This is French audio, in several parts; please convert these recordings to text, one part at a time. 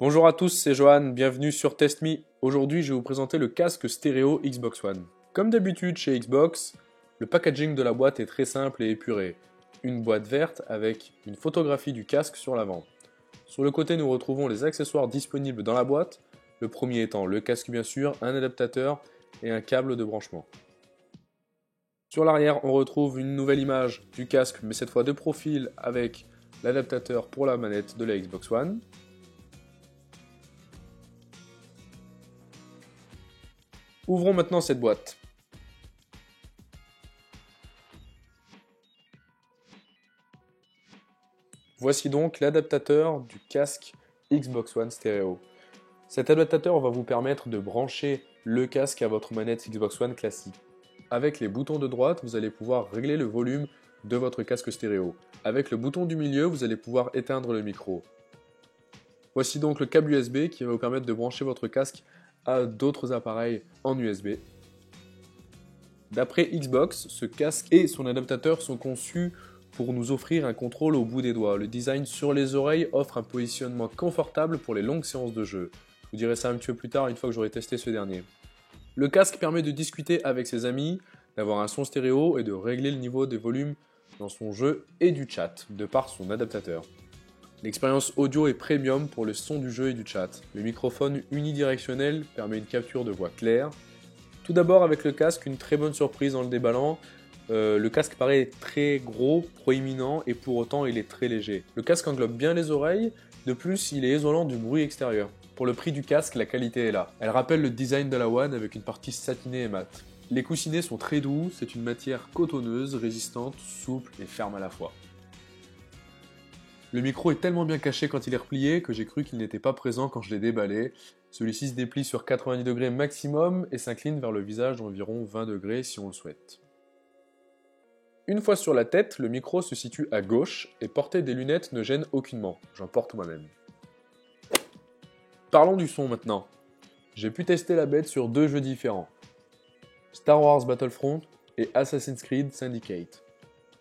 Bonjour à tous, c'est Johan, bienvenue sur TestMe. Aujourd'hui, je vais vous présenter le casque stéréo Xbox One. Comme d'habitude chez Xbox, le packaging de la boîte est très simple et épuré. Une boîte verte avec une photographie du casque sur l'avant. Sur le côté, nous retrouvons les accessoires disponibles dans la boîte, le premier étant le casque bien sûr, un adaptateur et un câble de branchement. Sur l'arrière, on retrouve une nouvelle image du casque, mais cette fois de profil avec l'adaptateur pour la manette de la Xbox One. Ouvrons maintenant cette boîte. Voici donc l'adaptateur du casque Xbox One stéréo. Cet adaptateur va vous permettre de brancher le casque à votre manette Xbox One classique. Avec les boutons de droite, vous allez pouvoir régler le volume de votre casque stéréo. Avec le bouton du milieu, vous allez pouvoir éteindre le micro. Voici donc le câble USB qui va vous permettre de brancher votre casque à d'autres appareils en USB. D'après Xbox, ce casque et son adaptateur sont conçus pour nous offrir un contrôle au bout des doigts. Le design sur les oreilles offre un positionnement confortable pour les longues séances de jeu. Je vous dirai ça un petit peu plus tard une fois que j'aurai testé ce dernier. Le casque permet de discuter avec ses amis, d'avoir un son stéréo et de régler le niveau des volumes dans son jeu et du chat, de par son adaptateur. L'expérience audio est premium pour le son du jeu et du chat. Le microphone unidirectionnel permet une capture de voix claire. Tout d'abord avec le casque, une très bonne surprise en le déballant. Le casque paraît très gros, proéminent et pour autant il est très léger. Le casque englobe bien les oreilles, de plus il est isolant du bruit extérieur. Pour le prix du casque, la qualité est là. Elle rappelle le design de la One avec une partie satinée et mate. Les coussinets sont très doux, c'est une matière cotonneuse, résistante, souple et ferme à la fois. Le micro est tellement bien caché quand il est replié que j'ai cru qu'il n'était pas présent quand je l'ai déballé. Celui-ci se déplie sur 90 degrés maximum et s'incline vers le visage d'environ 20 degrés si on le souhaite. Une fois sur la tête, le micro se situe à gauche et porter des lunettes ne gêne aucunement. J'en porte moi-même. Parlons du son maintenant. J'ai pu tester la bête sur deux jeux différents. Star Wars Battlefront et Assassin's Creed Syndicate.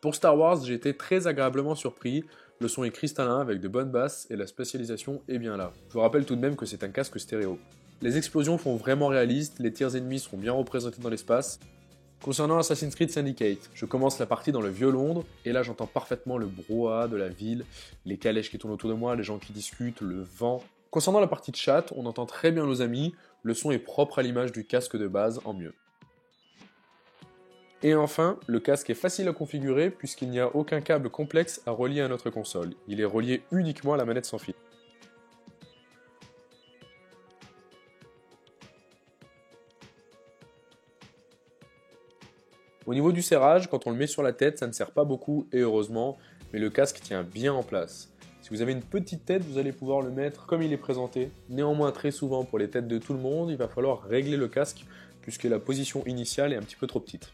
Pour Star Wars, j'ai été très agréablement surpris. Le son est cristallin avec de bonnes basses et la spatialisation est bien là. Je vous rappelle tout de même que c'est un casque stéréo. Les explosions font vraiment réalistes, les tirs ennemis sont bien représentés dans l'espace. Concernant Assassin's Creed Syndicate, je commence la partie dans le vieux Londres et là j'entends parfaitement le brouhaha de la ville, les calèches qui tournent autour de moi, les gens qui discutent, le vent. Concernant la partie de chat, on entend très bien nos amis, le son est propre à l'image du casque de base en mieux. Et enfin, le casque est facile à configurer puisqu'il n'y a aucun câble complexe à relier à notre console. Il est relié uniquement à la manette sans fil. Au niveau du serrage, quand on le met sur la tête, ça ne serre pas beaucoup et heureusement, mais le casque tient bien en place. Si vous avez une petite tête, vous allez pouvoir le mettre comme il est présenté. Néanmoins, très souvent, pour les têtes de tout le monde, il va falloir régler le casque puisque la position initiale est un petit peu trop petite.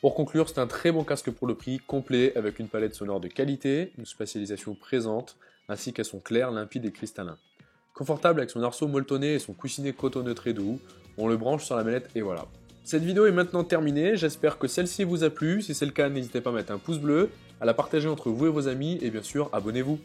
Pour conclure, c'est un très bon casque pour le prix, complet, avec une palette sonore de qualité, une spatialisation présente, ainsi qu'un son clair, limpide et cristallin. Confortable avec son arceau molletonné et son coussinet cotonneux très doux, on le branche sur la manette et voilà. Cette vidéo est maintenant terminée, j'espère que celle-ci vous a plu, si c'est le cas n'hésitez pas à mettre un pouce bleu, à la partager entre vous et vos amis et bien sûr abonnez-vous.